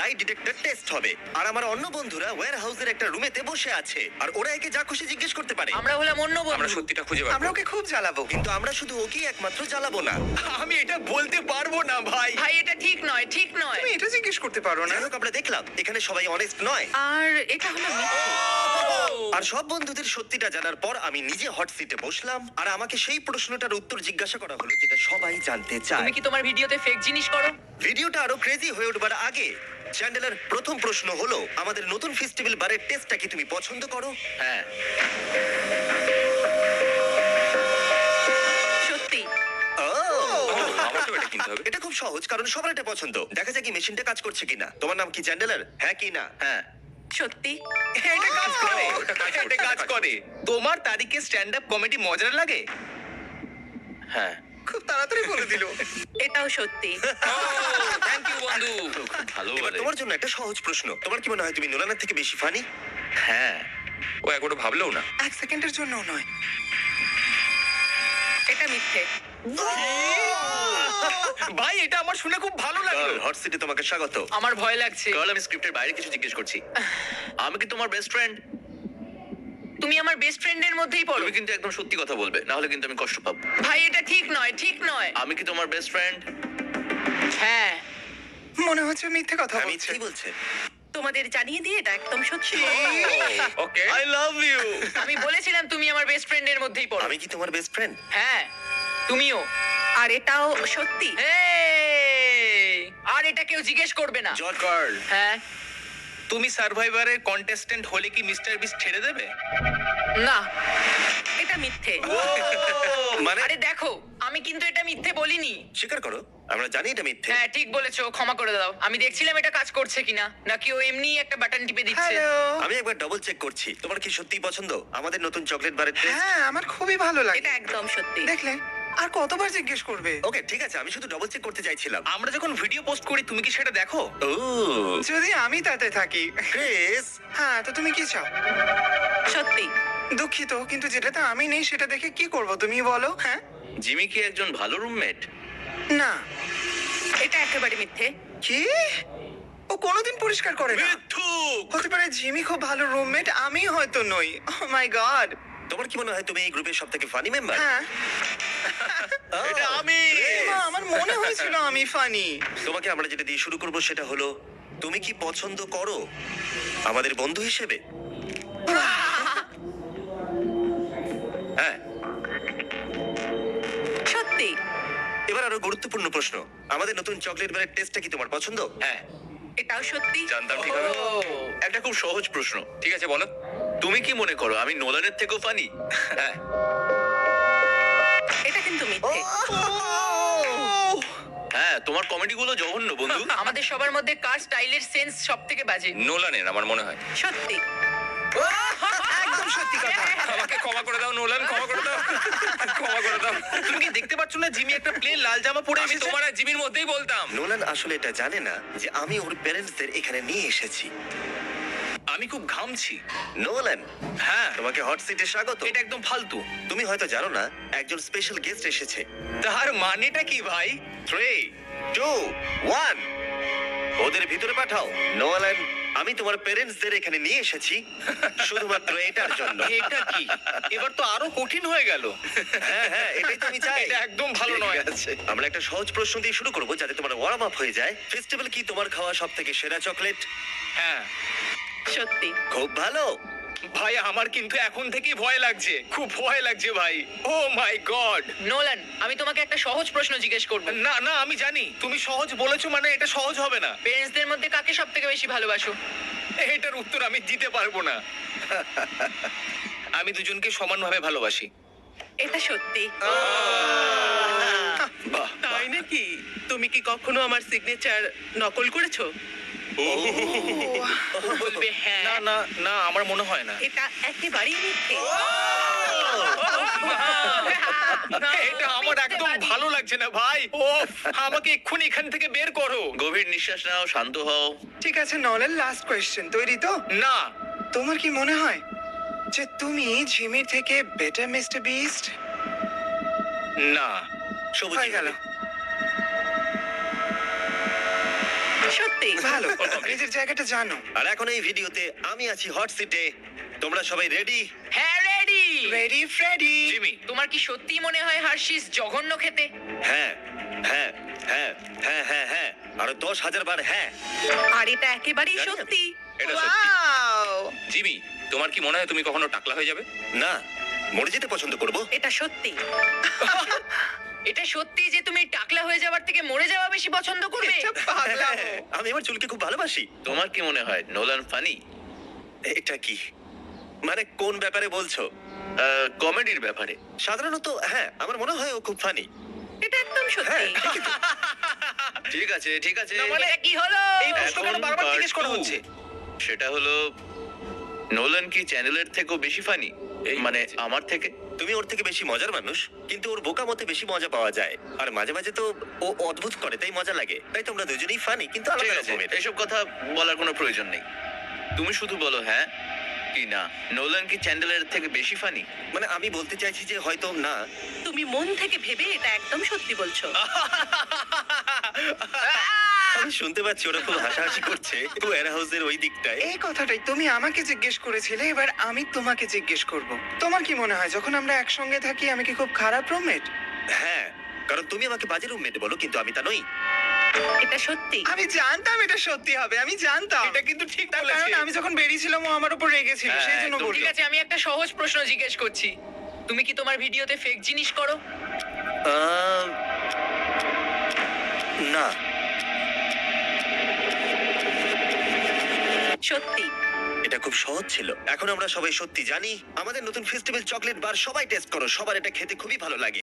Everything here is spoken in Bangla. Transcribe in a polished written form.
লাই ডিটেক্টর টেস্ট হবে। আর আমার অন্য বন্ধুরা ওয়্যার হাউসের একটা রুমেতে বসে আছে আর ওরা একে যা খুশি জিজ্ঞেস করতে পারে। আমরা হলাম অন্য আমরা বন্ধু। সত্যিটা খুঁজে বার আমরা করব। ওকে খুব জ্বালাবো। কিন্তু আমরা শুধু ওকেই একমাত্র জ্বালাবো না। আমি এটা বলতে পারবো না ভাই। ভাই এটা ঠিক নয়, ঠিক নয়। তুমি এটা জিজ্ঞেস করতে পারো না। যাই হোক, আমরা দেখলাম এখানে সবাই অনেস্ট নয়। আর এটা হলো মিথ্যে। আর সব বন্ধুদের সত্যিটা জানার পর আমি নিজে হট সিটে বসলাম আর আমাকে সেই প্রশ্নটার উত্তর জিজ্ঞাসা করা হলো যেটা সবাই জানতে চায়। তুমি কি তোমার ভিডিওতে ফেক জিনিস করো? ভিডিওটা আরো ক্রেজি হয়ে উঠবার আগে চ্যান্ডেলার প্রথম প্রশ্ন হলো, আমাদের নতুন ফেস্টিভ্যাল বারের টেস্টটা কি তুমি পছন্দ করো? হ্যাঁ, সত্যি। আমার তো এটা কিনতে হবে। এটা খুব সহজ, কারণ সবার এটা পছন্দ। দেখা যাক কি মেশিনটা কাজ করছে কিনা। তোমার নাম কি চ্যান্ডেলার? হ্যাঁ কি না? হ্যাঁ, সত্যি। এটা কাজ করে। এটা কাজ করে। তোমার তারিখে স্ট্যান্ড আপ কমেডি মজার লাগে? হ্যাঁ। খুব তাড়াতাড়ি বলে দিল। এটাও সত্যি। থ্যাংক ইউ বন্ধু। খুব ভালো এবার বলে। তোমার জন্য একটা সহজ প্রশ্ন। তোমার কি মনে হয় তুমি নোলানের থেকে বেশি ফানি? হ্যাঁ, ও একবারও ভাবলেও না। এক সেকেন্ডের জন্যও নয়। এটা মিথ্যে। ভাই এটা আমার শুনে খুব ভালো লাগলো। হট সিটে তোমাকে স্বাগত। আমার ভয় লাগছে। কাল আমি স্ক্রিপ্টের বাইরে কিছু জিজ্ঞেস করছি। আমি কি তোমার বেস্ট ফ্রেন্ড? তুমি আমার বেস্ট ফ্রেন্ডের মধ্যেই পড়ো। তুমি কিন্তু একদম সত্যি কথা বলবে, না হলে কিন্তু আমি কষ্ট পাবো। ভাই এটা ঠিক নয়, ঠিক নয়। আমি কি তোমার বেস্ট ফ্রেন্ড? হ্যাঁ, মনে হচ্ছে মিথ্যে কথা আমি বলছে। কি বলছে? তোমাদের জানিয়ে দিয়ে এটা একদম সত্যি। ওকে, আই লাভ ইউ। আমি বলেছিলাম তুমি আমার বেস্ট ফ্রেন্ডের মধ্যেই পড়ো। আমি কি তোমার বেস্ট ফ্রেন্ড? হ্যাঁ, তুমিও। আর এটাও সত্যি। আর এটা কেউ জিজ্ঞেস করবে না। জর্জ কার্ল, হ্যাঁ, তুমি সার্ভাইভারের কন্টেস্ট্যান্ট হলে কি মিস্টার বিস্ট ছেড়ে দেবে? না, এটা মিথ্যে। মানে আরে দেখো, আমি কিন্তু এটা মিথ্যে বলিনি। স্বীকার করো, আমরা জানি এটা মিথ্যে। হ্যাঁ, ঠিক বলেছো, ক্ষমা করে দাও। আমি দেখছিলাম এটা কাজ করছে কিনা, নাকি ও এমনি একটা বাটন টিপে দিচ্ছে। হ্যালো। আমি একবার ডবল চেক করছি। তোমার কি সত্যিই পছন্দ আমাদের নতুন চকলেট বারের টেস্ট? হ্যাঁ, আমার খুবই ভালো লাগে। এটা একদম সত্যি। দেখলে আর কতবার জিজ্ঞেস করবে? ওকে ঠিক আছে, আমি শুধু ডবল চেক করতে চাইছিলাম। আমরা যখন ভিডিও পোস্ট করি তুমি কি সেটা দেখো? ও যদি আমি তাতে থাকি। ক্রিস, হ্যাঁ, তো তুমি কি চাও? সত্যি। দুঃখিত, কিন্তু যেটাতে আমি নেই সেটা দেখে কি করব তুমি বলো? হ্যাঁ, জিমি কি একজন ভালো রুমমেট? না। এটা একেবারে মিথ্যে। কি? ও কোনোদিন পরিষ্কার করে না। মিথ্যুক! হতে পারে জিমি খুব ভালো রুমমেট, আমি হয়তো নই। ও মাই গড। তোমার কি মনে হয় তুমি এই গ্রুপের সবথেকে ফানি মেম্বার? হ্যাঁ, এটা আমি। মা, আমার মনে হয়েছিল আমি ফানি। তোমাকে আমরা যেটা দিয়ে শুরু করব সেটা হলো, তুমি কি পছন্দ করো আমাদের বন্ধু হিসেবে? হ্যাঁ। সত্যি। এবার আরো গুরুত্বপূর্ণ প্রশ্ন, আমাদের নতুন চকলেট বারের টেস্টটা কি তোমার পছন্দ? হ্যাঁ, এটাও সত্যি। জানতাম ঠিক হবে। একটা খুব সহজ প্রশ্ন। ঠিক আছে বলো, তুমি কি মনে করো আমি নোলানের থেকেও ফানি? হ্যাঁ। এটা কিন্তু মিথ্যে। হ্যাঁ, তোমার কমেডিগুলো জঘন্য বন্ধু। আমাদের সবার মধ্যে কার স্টাইলের সেন্স সব থেকে বাজে? নোলানের আমার মনে হয়। সত্যি। একদম সত্যি কথা। আমাকে ক্ষমা করে দাও নোলান, ক্ষমা করে দাও, ক্ষমা করে দাও। তুমি কি দেখতে পাচ্ছ না জিমি একটা প্লেন লাল জামা পরে আমি এসেছে? তোমার আর জিমির মধ্যেই বলতাম। নোলান আসলে এটা জানে না যে আমি ওর প্যারেন্টসদের এখানে নিয়ে এসেছি। আমি খুব ঘামছি। নোলান, হ্যাঁ, তোমাকে হট সিটে স্বাগত। এটা একদম ফালতু। তুমি হয়তো জানো না, একজন স্পেশাল গেস্ট এসেছে। তার মানেটা কি ভাই? 3, 2, 1 ওদের ভিতরে পাঠাও। নোলান, আমি তোমার প্যারেন্টসদের এখানে নিয়ে এসেছি শুধুমাত্র এটার জন্য। এটা কি? এবার তো আরো কঠিন হয়ে গেল। হ্যাঁ হ্যাঁ, এটাই তো আমি চাই। এটা একদম ভালো নয়। ঠিক আছে, আমরা একটা সহজ প্রশ্ন দিয়ে শুরু করবো যাতে তোমার ওয়ার্ম আপ হয়ে যায়। ফেস্টিভ্যাল কি তোমার খাওয়া সব থেকে সেরা চকলেট? হ্যাঁ সত্যি। খুব ভালো। ভাই, আমার কিন্তু এখন থেকেই ভয় লাগছে, খুব ভয় লাগছে ভাই। ও মাই গড। নোলান, আমি তোমাকে একটা সহজ প্রশ্ন জিজ্ঞেস করব। না না, আমি জানি তুমি সহজ বলেছো মানে এটা সহজ হবে না। পেরেন্টসদের মধ্যে কাকে সব থেকে বেশি ভালোবাসো? এটার উত্তর আমি দিতে পারবো না। আমি দুজনকে সমানভাবে ভালোবাসি। এটা সত্যি। বাহ, তাই নাকি? তুমি কি কখনো আমার সিগনেচার নকল করেছো? বলবে হ্যাঁ। না না না, আমার মনে হয় না। এটা একেবারেই মিথ্যে। এটা আমার একদম ভালো লাগছে না ভাই। ও, আমাকে এক্ষুনি এখান থেকে বের করো। গভীর নিঃশ্বাস নাও, শান্ত হও। ঠিক আছে নলের লাস্ট কোয়েশ্চেন, তৈরি তো? না, তোমার কি মনে হয় যে তুমি জিমির থেকে বেটার মিস্টার বিস্ট? না। সবুজ হয়ে গেল। সত্যি ভালো, নিজের জায়গাটা জানো। আর এখন এই ভিডিওতে আমি আছি হট সিটে। তোমরা সবাই রেডি? হ্যাঁ রেডি। Ready Freddie. জিমি, তোমার কি সত্যি মনে হয় হার্শিস জঘন্য খেতে? হ্যাঁ হ্যাঁ হ্যাঁ হ্যাঁ হ্যাঁ হ্যাঁ আরো 10,000 বার হ্যাঁ। আর এটা একেবারেই জানি আমি। সত্যি। এটা সত্যি। Wow! জিমি, তোমার কি মনে হয় তুমি কখনো টাকলা হয়ে যাবে? না, মরে যেতে পছন্দ করব। এটা সত্যি। এটা সত্যি যে তুমি টাকলা হয়ে যাওয়ার থেকে মরে যাওয়া বেশি পছন্দ করবে? এটা পাগলামো। হ্যাঁ, আমি আমার চুলকে খুব ভালোবাসি। তোমার কি মনে হয় নোলান ফানি? এটা কি মানে কোন ব্যাপারে বলছো? কমেডির ব্যাপারে। সাধারণত হ্যাঁ, আমার মনে হয় ও খুব ফানি। এটা একদম হ্যাঁ সত্যি। ঠিকই তো। ঠিক আছে, ঠিক আছে। এটা কি হলো? এই প্রশ্ন কেন এখন বারবার part জিজ্ঞেস করা 2 হচ্ছে? সেটা হলো নোলান কি চ্যানেলের থেকেও বেশি ফানি? এই মানে হয়েছে। আমার থেকে? তুমি ওর থেকে বেশি মজার মানুষ, কিন্তু ওর বোকা মতে বেশি মজা পাওয়া যায়। আর মাঝে মাঝে তো ও অদ্ভুত করে, তাই মজা লাগে। তাই তোমরা দুজনেই ফানি, কিন্তু ঠিক আলাদা আছে, রকমের। এসব কথা বলার কোনো প্রয়োজন নেই। তুমি শুধু বলো হ্যাঁ কি না। নোলান কি চ্যানেলের থেকে বেশি ফানি? মানে আমি বলতে চাইছি যে হয়তো না। তুমি মন থেকে ভেবে এটা একদম সত্যি বলছো। আমি শুনতে পাচ্ছি ওরা খুব হাসাহাসি করছে ওয়ার হাউসের ওই দিকটায়। এই কথাটাই তুমি আমাকে জিজ্ঞেস করেছিলে, এবার আমি তোমাকে জিজ্ঞেস করব। তোমার কি মনে হয় যখন আমরা একসঙ্গে থাকি আমি কি খুব খারাপ রুমমেট? হ্যাঁ, কারণ তুমি আমাকে বাজে রুমমেট বলো, কিন্তু আমি তা নই। এটা সত্যি। আমি জানতাম এটা সত্যি হবে, আমি জানতাম। এটা কিন্তু ঠিক তার বলেছে। কারণ আমি যখন বেরিয়েছিলাম ও আমার উপর রেগেছিল, হ্যাঁ, সেই জন্য একদম বললো। ঠিক আছে, আমি একটা সহজ প্রশ্ন জিজ্ঞেস করছি। তুমি কি তোমার ভিডিওতে ফেক জিনিস করো? আহ, না। সত্যি। এটা খুব সহজ ছিল। এখন আমরা সবাই সত্যি জানি। আমাদের নতুন ফেস্টিভ্যাল চকলেট বার সবাই টেস্ট করো, সবার এটা খেতে খুবই ভালো লাগে।